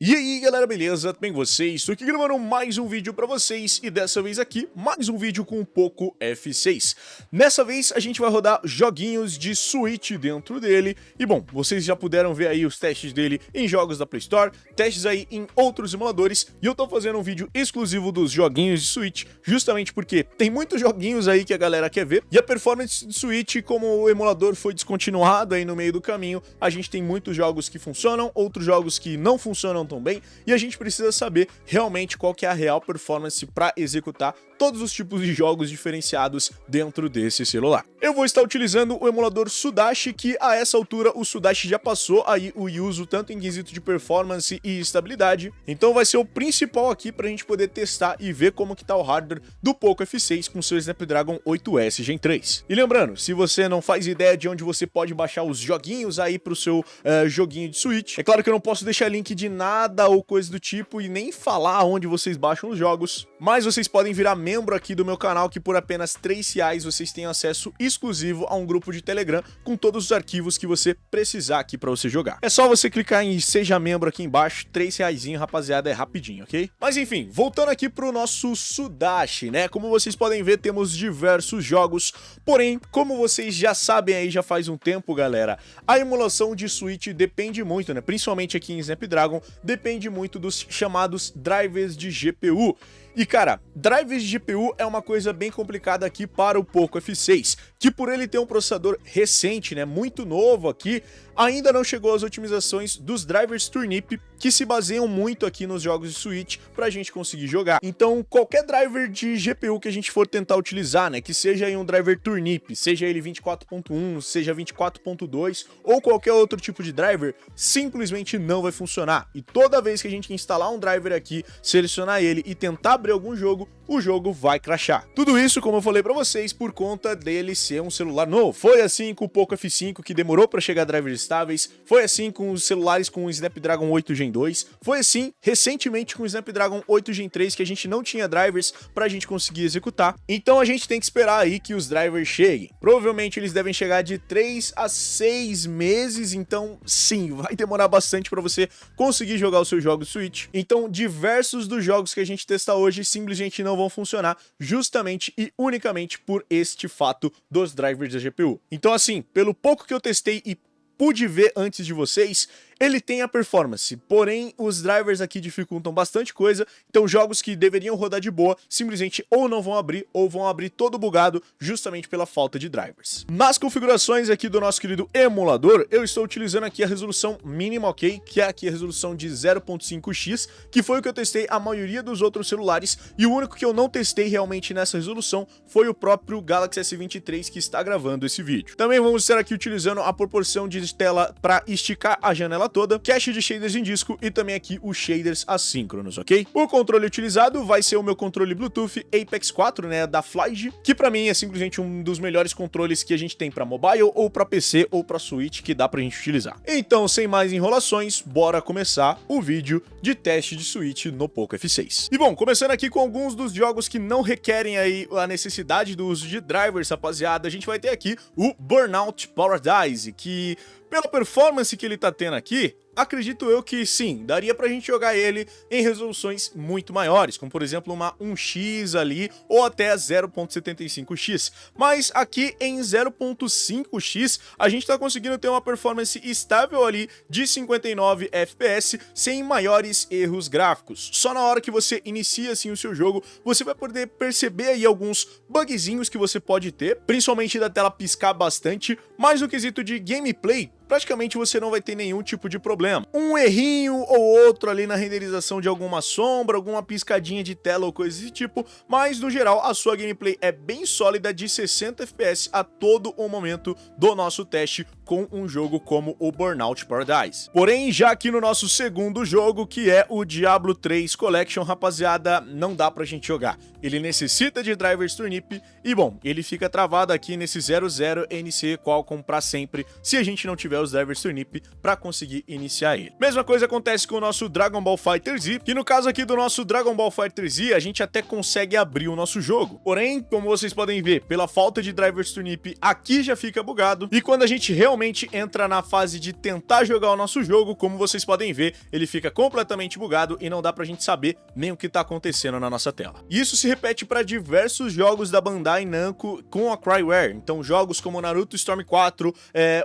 E aí galera, beleza? Tudo bem com vocês? Estou aqui gravando mais um vídeo pra vocês e dessa vez aqui, mais um vídeo com um Poco F6. Nessa vez a gente vai rodar joguinhos de Switch dentro dele e bom, vocês já puderam ver aí os testes dele em jogos da Play Store, testes aí em outros emuladores e eu tô fazendo um vídeo exclusivo dos joguinhos de Switch justamente porque tem muitos joguinhos aí que a galera quer ver e a performance de Switch, como o emulador foi descontinuado aí no meio do caminho, a gente tem muitos jogos que funcionam, outros jogos que não funcionam tão bem, e a gente precisa saber realmente qual que é a real performance para executar todos os tipos de jogos diferenciados dentro desse celular. Eu vou estar utilizando o emulador Sudashi, que a essa altura o Sudashi já passou aí o uso tanto em quesito de performance e estabilidade, então vai ser o principal aqui para a gente poder testar e ver como que tá o hardware do Poco F6 com seu Snapdragon 8S Gen 3. E lembrando, se você não faz ideia de onde você pode baixar os joguinhos aí pro seu joguinho de Switch, é claro que eu não posso deixar link de nada ou coisa do tipo e nem falar onde vocês baixam os jogos, mas vocês podem virar membro aqui do meu canal que por apenas R$3 vocês têm acesso exclusivo a um grupo de Telegram com todos os arquivos que você precisar aqui pra você jogar. É só você clicar em seja membro aqui embaixo, R$3, rapaziada, é rapidinho, ok? Mas enfim, voltando aqui pro nosso Sudashi, né? Como vocês podem ver, temos diversos jogos, porém, como vocês já sabem aí já faz um tempo, galera, a emulação de Switch depende muito, né? Principalmente aqui em Snapdragon, depende muito dos chamados drivers de GPU. E cara, drivers de GPU é uma coisa bem complicada aqui para o Poco F6, que por ele ter um processador recente, né, muito novo aqui, ainda não chegou às otimizações dos drivers Turnip, que se baseiam muito aqui nos jogos de Switch para a gente conseguir jogar. Então, qualquer driver de GPU que a gente for tentar utilizar, né, que seja aí um driver Turnip, seja ele 24.1, seja 24.2 ou qualquer outro tipo de driver, simplesmente não vai funcionar. E toda vez que a gente instalar um driver aqui, selecionar ele e tentar abrir algum jogo, o jogo vai crashar. Tudo isso, como eu falei pra vocês, por conta dele ser um celular novo. Foi assim com o Poco F5, que demorou pra chegar a drivers estáveis, foi assim com os celulares com o Snapdragon 8 Gen 2, foi assim recentemente com o Snapdragon 8 Gen 3, que a gente não tinha drivers pra gente conseguir executar. Então a gente tem que esperar aí que os drivers cheguem. Provavelmente eles devem chegar de 3 a 6 meses, então sim, vai demorar bastante pra você conseguir jogar os seus jogos Switch. Então diversos dos jogos que a gente testa hoje simplesmente não vão funcionar justamente e unicamente por este fato dos drivers da GPU. Então assim, pelo pouco que eu testei e pude ver antes de vocês, ele tem a performance, porém os drivers aqui dificultam bastante coisa, então jogos que deveriam rodar de boa, simplesmente ou não vão abrir, ou vão abrir todo bugado, justamente pela falta de drivers. Nas configurações aqui do nosso querido emulador, eu estou utilizando aqui a resolução mínima, ok? Que é aqui a resolução de 0.5x, que foi o que eu testei a maioria dos outros celulares, e o único que eu não testei realmente nessa resolução foi o próprio Galaxy S23 que está gravando esse vídeo. Também vamos estar aqui utilizando a proporção de tela para esticar a janela toda, cache de shaders em disco e também aqui os shaders assíncronos, ok? O controle utilizado vai ser o meu controle Bluetooth Apex 4, né, da Flyge, que pra mim é simplesmente um dos melhores controles que a gente tem pra mobile ou pra PC ou pra Switch que dá pra gente utilizar. Então, sem mais enrolações, bora começar o vídeo de teste de Switch no Poco F6. E bom, começando aqui com alguns dos jogos que não requerem aí a necessidade do uso de drivers, rapaziada, a gente vai ter aqui o Burnout Paradise, que pela performance que ele tá tendo aqui, acredito eu que sim, daria pra gente jogar ele em resoluções muito maiores, como por exemplo uma 1x ali, ou até 0.75x, mas aqui em 0.5x a gente tá conseguindo ter uma performance estável ali de 59 FPS, sem maiores erros gráficos. Só na hora que você inicia assim o seu jogo, você vai poder perceber aí alguns bugzinhos que você pode ter, principalmente da tela piscar bastante, mas no quesito de gameplay, praticamente você não vai ter nenhum tipo de problema. Um errinho ou outro ali na renderização de alguma sombra, alguma piscadinha de tela ou coisa desse tipo, mas no geral a sua gameplay é bem sólida de 60 FPS a todo o momento do nosso teste com um jogo como o Burnout Paradise. Porém, já aqui no nosso segundo jogo, que é o Diablo 3 Collection, rapaziada, não dá pra gente jogar. Ele necessita de drivers Turnip e bom, ele fica travado aqui nesse 00 NC Qualcomm pra sempre se a gente não tiver os drivers Turnip para conseguir iniciar ele. Mesma coisa acontece com o nosso Dragon Ball FighterZ, que no caso aqui do nosso Dragon Ball FighterZ, a gente até consegue abrir o nosso jogo. Porém, como vocês podem ver, pela falta de drivers Turnip, aqui já fica bugado. E quando a gente realmente entra na fase de tentar jogar o nosso jogo, como vocês podem ver, ele fica completamente bugado e não dá pra gente saber nem o que tá acontecendo na nossa tela. Isso se repete para diversos jogos da Bandai Namco com a Cryware. Então, jogos como Naruto Storm 4,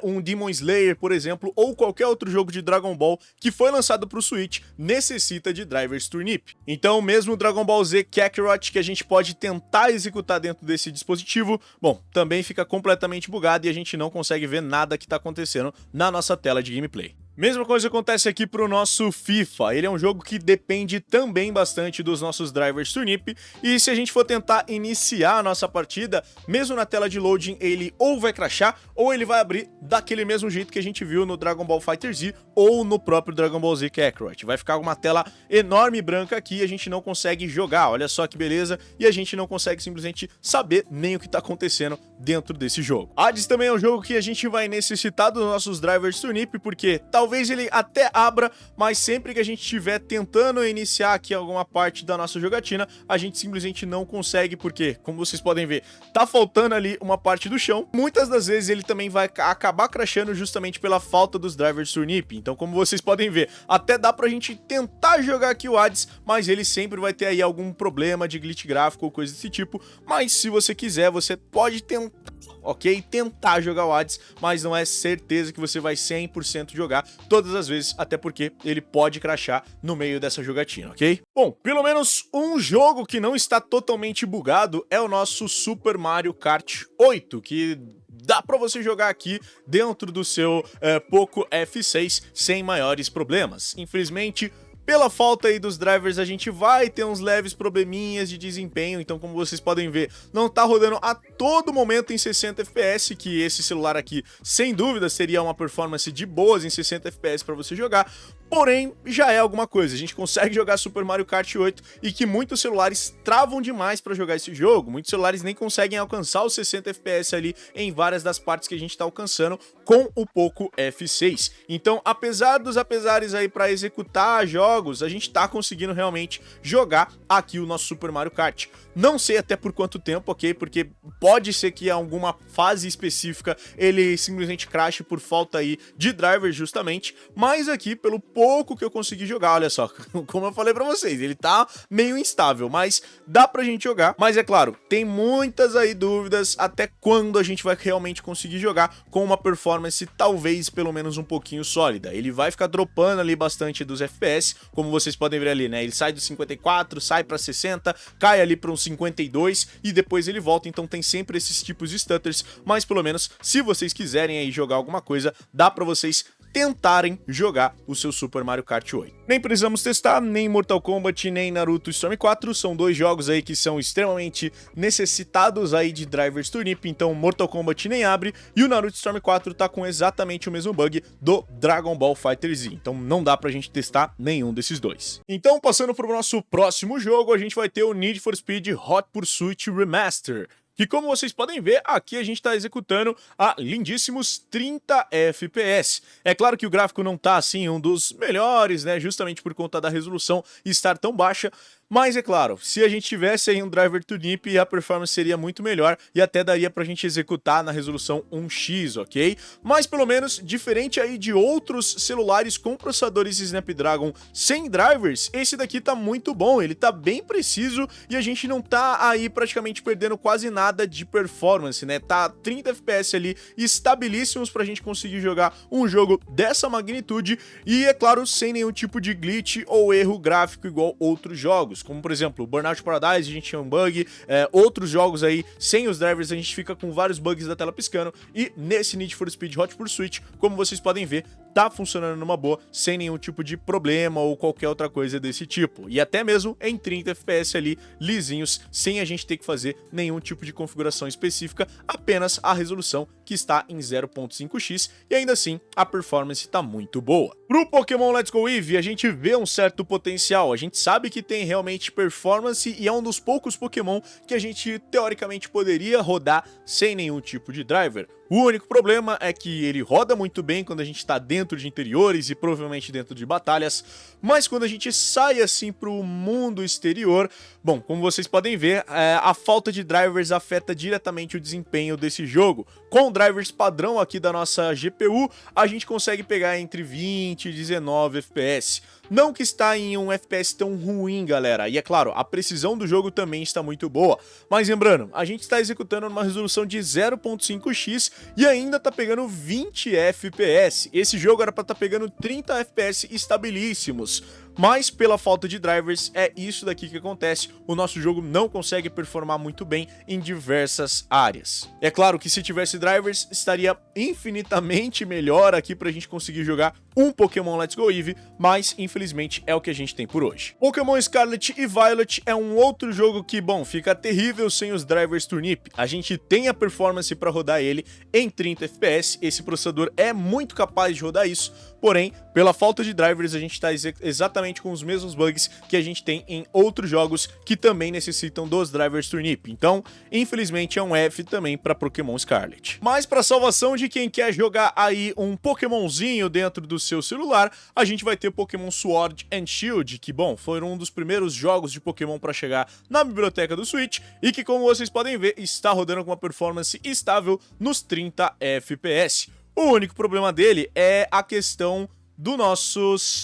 um Demon Slayer, por exemplo, ou qualquer outro jogo de Dragon Ball que foi lançado pro Switch, necessita de drivers Turnip. Então, mesmo o Dragon Ball Z Kakarot, que a gente pode tentar executar dentro desse dispositivo, bom, também fica completamente bugado e a gente não consegue ver nada que tá acontecendo na nossa tela de gameplay. Mesma coisa acontece aqui pro nosso FIFA. Ele é um jogo que depende também bastante dos nossos drivers Turnip, e se a gente for tentar iniciar a nossa partida, mesmo na tela de loading, ele ou vai crashar, ou ele vai abrir daquele mesmo jeito que a gente viu no Dragon Ball FighterZ ou no próprio Dragon Ball Z Kakarot. Vai ficar uma tela enorme branca aqui e a gente não consegue jogar, olha só que beleza, e a gente não consegue simplesmente saber nem o que tá acontecendo dentro desse jogo. Hades também é um jogo que a gente vai necessitar dos nossos drivers Turnip, porque talvez ele até abra, mas sempre que a gente estiver tentando iniciar aqui alguma parte da nossa jogatina, a gente simplesmente não consegue, porque, como vocês podem ver, tá faltando ali uma parte do chão. Muitas das vezes ele também vai acabar crashando justamente pela falta dos drivers Turnip. Então, como vocês podem ver, até dá pra gente tentar jogar aqui o Hades, mas ele sempre vai ter aí algum problema de glitch gráfico ou coisa desse tipo. Mas se você quiser, você pode tentar, ok? Tentar jogar o Hades, mas não é certeza que você vai 100% jogar todas as vezes, até porque ele pode crashar no meio dessa jogatina, ok? Bom, pelo menos um jogo que não está totalmente bugado é o nosso Super Mario Kart 8, que dá pra você jogar aqui dentro do seu Poco F6 sem maiores problemas. Infelizmente, pela falta aí dos drivers, a gente vai ter uns leves probleminhas de desempenho, então como vocês podem ver, não tá rodando a todo momento em 60 FPS, que esse celular aqui, sem dúvida, seria uma performance de boas em 60 FPS para você jogar, porém, já é alguma coisa. A gente consegue jogar Super Mario Kart 8 e que muitos celulares travam demais para jogar esse jogo, muitos celulares nem conseguem alcançar os 60 FPS ali em várias das partes que a gente tá alcançando com o Poco F6. Então, apesar dos apesares aí para executar jogos, a gente tá conseguindo realmente jogar aqui o nosso Super Mario Kart. Não sei até por quanto tempo, ok? Porque pode ser que em alguma fase específica ele simplesmente crashe por falta aí de drivers justamente, mas aqui pelo pouco que eu consegui jogar, olha só, como eu falei pra vocês, ele tá meio instável, mas dá pra gente jogar. Mas é claro, tem muitas aí dúvidas até quando a gente vai realmente conseguir jogar com uma performance talvez pelo menos um pouquinho sólida. Ele vai ficar dropando ali bastante dos FPS, como vocês podem ver ali, né? Ele sai dos 54, sai pra 60, cai ali pra uns 52 e depois ele volta, então tem sempre esses tipos de stutters, mas pelo menos se vocês quiserem aí jogar alguma coisa, dá pra vocês tentarem jogar o seu Super Mario Kart 8. Nem precisamos testar, nem Mortal Kombat, nem Naruto Storm 4, são dois jogos aí que são extremamente necessitados aí de drivers Turnip, então Mortal Kombat nem abre, e o Naruto Storm 4 tá com exatamente o mesmo bug do Dragon Ball FighterZ, então não dá pra gente testar nenhum desses dois. Então, passando pro nosso próximo jogo, a gente vai ter o Need for Speed Hot Pursuit Remaster, que, como vocês podem ver, aqui a gente está executando a lindíssimos 30 FPS. É claro que o gráfico não tá assim um dos melhores, né, justamente por conta da resolução estar tão baixa, mas é claro, se a gente tivesse aí um driver Turnip, a performance seria muito melhor e até daria pra gente executar na resolução 1x, ok? Mas pelo menos, diferente aí de outros celulares com processadores Snapdragon sem drivers, esse daqui tá muito bom, ele tá bem preciso e a gente não tá aí praticamente perdendo quase nada de performance, né? Tá 30 FPS ali estabilíssimos pra gente conseguir jogar um jogo dessa magnitude e, é claro, sem nenhum tipo de glitch ou erro gráfico igual outros jogos, como por exemplo, Burnout Paradise, a gente tinha um bug, outros jogos aí, sem os drivers, a gente fica com vários bugs da tela piscando, e nesse Need for Speed Hot Pursuit, como vocês podem ver, tá funcionando numa boa, sem nenhum tipo de problema ou qualquer outra coisa desse tipo, e até mesmo em 30 FPS ali, lisinhos, sem a gente ter que fazer nenhum tipo de configuração específica, apenas a resolução que está em 0.5x, e ainda assim, a performance tá muito boa. Pro Pokémon Let's Go Eevee, a gente vê um certo potencial, a gente sabe que tem realmente performance e é um dos poucos Pokémon que a gente teoricamente poderia rodar sem nenhum tipo de driver. O único problema é que ele roda muito bem quando a gente está dentro de interiores e provavelmente dentro de batalhas, mas quando a gente sai assim para o mundo exterior, bom, como vocês podem ver, a falta de drivers afeta diretamente o desempenho desse jogo. Com drivers padrão aqui da nossa GPU, a gente consegue pegar entre 20 e 19 FPS. Não que está em um FPS tão ruim, galera, e é claro, a precisão do jogo também está muito boa, mas lembrando, a gente está executando numa resolução de 0.5x e ainda tá pegando 20 FPS. Esse jogo era para estar pegando 30 FPS estabilíssimos. Mas pela falta de drivers, é isso daqui que acontece, o nosso jogo não consegue performar muito bem em diversas áreas. É claro que se tivesse drivers, estaria infinitamente melhor aqui pra gente conseguir jogar um Pokémon Let's Go Eevee, mas infelizmente é o que a gente tem por hoje. Pokémon Scarlet e Violet é um outro jogo que, bom, fica terrível sem os drivers Turnip. A gente tem a performance para rodar ele em 30 FPS, esse processador é muito capaz de rodar isso, porém, pela falta de drivers, a gente está exatamente com os mesmos bugs que a gente tem em outros jogos que também necessitam dos drivers Turnip. Então, infelizmente, é um F também para Pokémon Scarlet. Mas para salvação de quem quer jogar aí um Pokémonzinho dentro do seu celular, a gente vai ter Pokémon Sword and Shield, que, bom, foram um dos primeiros jogos de Pokémon para chegar na biblioteca do Switch e que, como vocês podem ver, está rodando com uma performance estável nos 30 FPS. O único problema dele é a questão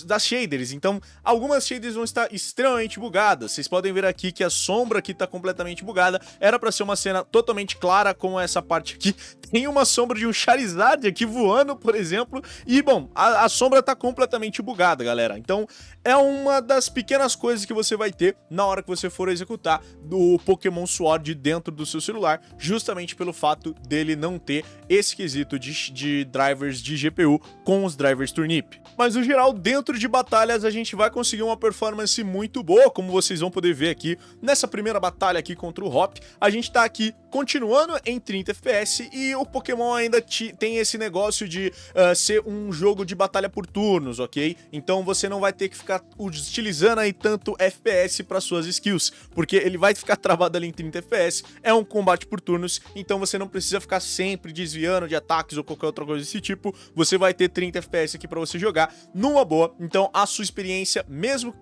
das shaders, então algumas shaders vão estar extremamente bugadas. Vocês podem ver aqui que a sombra aqui tá completamente bugada, era pra ser uma cena totalmente clara como essa parte aqui, tem uma sombra de um Charizard aqui voando, por exemplo, e bom, a sombra tá completamente bugada, galera, então é uma das pequenas coisas que você vai ter na hora que você for executar o Pokémon Sword dentro do seu celular, justamente pelo fato dele não ter esse quesito de drivers de GPU com os drivers Turnip. Mas no geral, dentro de batalhas, a gente vai conseguir uma performance muito boa, como vocês vão poder ver aqui nessa primeira batalha aqui contra o Hop. A gente tá aqui continuando em 30 FPS e o Pokémon ainda tem esse negócio de ser um jogo de batalha por turnos, ok? Então você não vai ter que ficar utilizando aí tanto FPS para suas skills, porque ele vai ficar travado ali em 30 FPS, é um combate por turnos, então você não precisa ficar sempre desviando de ataques ou qualquer outra coisa desse tipo, você vai ter 30 FPS aqui para você jogar numa boa, então a sua experiência, mesmo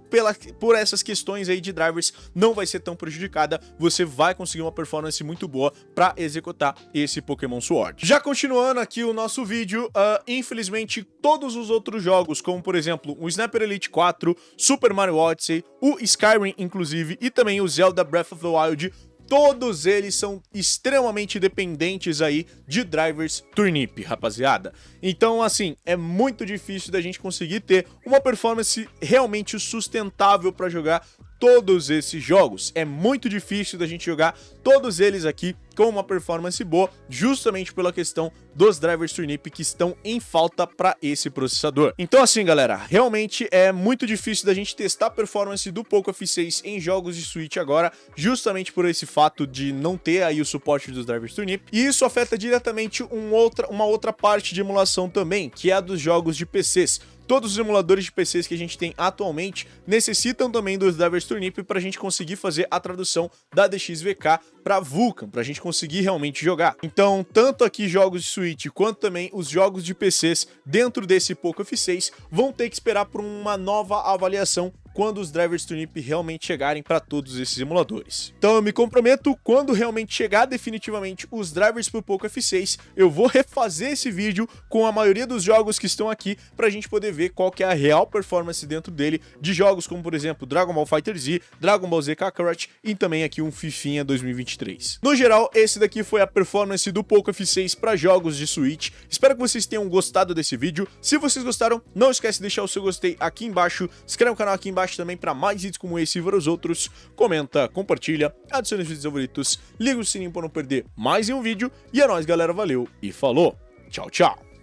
por essas questões aí de drivers, não vai ser tão prejudicada, você vai conseguir uma performance muito boa para executar esse Pokémon Sword. Já continuando aqui o nosso vídeo, infelizmente todos os outros jogos, como por exemplo o Sniper Elite 4, Super Mario Odyssey, o Skyrim inclusive, e também o Zelda Breath of the Wild, todos eles são extremamente dependentes aí de drivers Turnip, rapaziada. Então, assim, é muito difícil da gente conseguir ter uma performance realmente sustentável para jogar todos esses jogos. É muito difícil da gente jogar todos eles aqui com uma performance boa, justamente pela questão dos drivers Turnip que estão em falta para esse processador. Então assim, galera, realmente é muito difícil da gente testar a performance do Poco F6 em jogos de Switch agora, justamente por esse fato de não ter aí o suporte dos drivers Turnip, e isso afeta diretamente uma outra parte de emulação também, que é a dos jogos de PCs. Todos os emuladores de PCs que a gente tem atualmente necessitam também dos drivers Turnip para a gente conseguir fazer a tradução da DXVK para Vulkan, para a gente conseguir realmente jogar. Então, tanto aqui jogos de Switch quanto também os jogos de PCs dentro desse Poco F6 vão ter que esperar por uma nova avaliação quando os drivers Turnip realmente chegarem para todos esses emuladores. Então eu me comprometo, quando realmente chegar definitivamente os drivers para o Poco F6, eu vou refazer esse vídeo com a maioria dos jogos que estão aqui para a gente poder ver qual que é a real performance dentro dele de jogos como, por exemplo, Dragon Ball FighterZ, Dragon Ball Z Kakarot e também aqui um Fifinha 2023. No geral, esse daqui foi a performance do Poco F6 para jogos de Switch. Espero que vocês tenham gostado desse vídeo. Se vocês gostaram, não esquece de deixar o seu gostei aqui embaixo, se inscreve no canal aqui embaixo também para mais vídeos como esse e vários outros, comenta, compartilha, adicione os vídeos favoritos, liga o sininho para não perder mais um vídeo, e é nóis, galera, valeu e falou, tchau, tchau.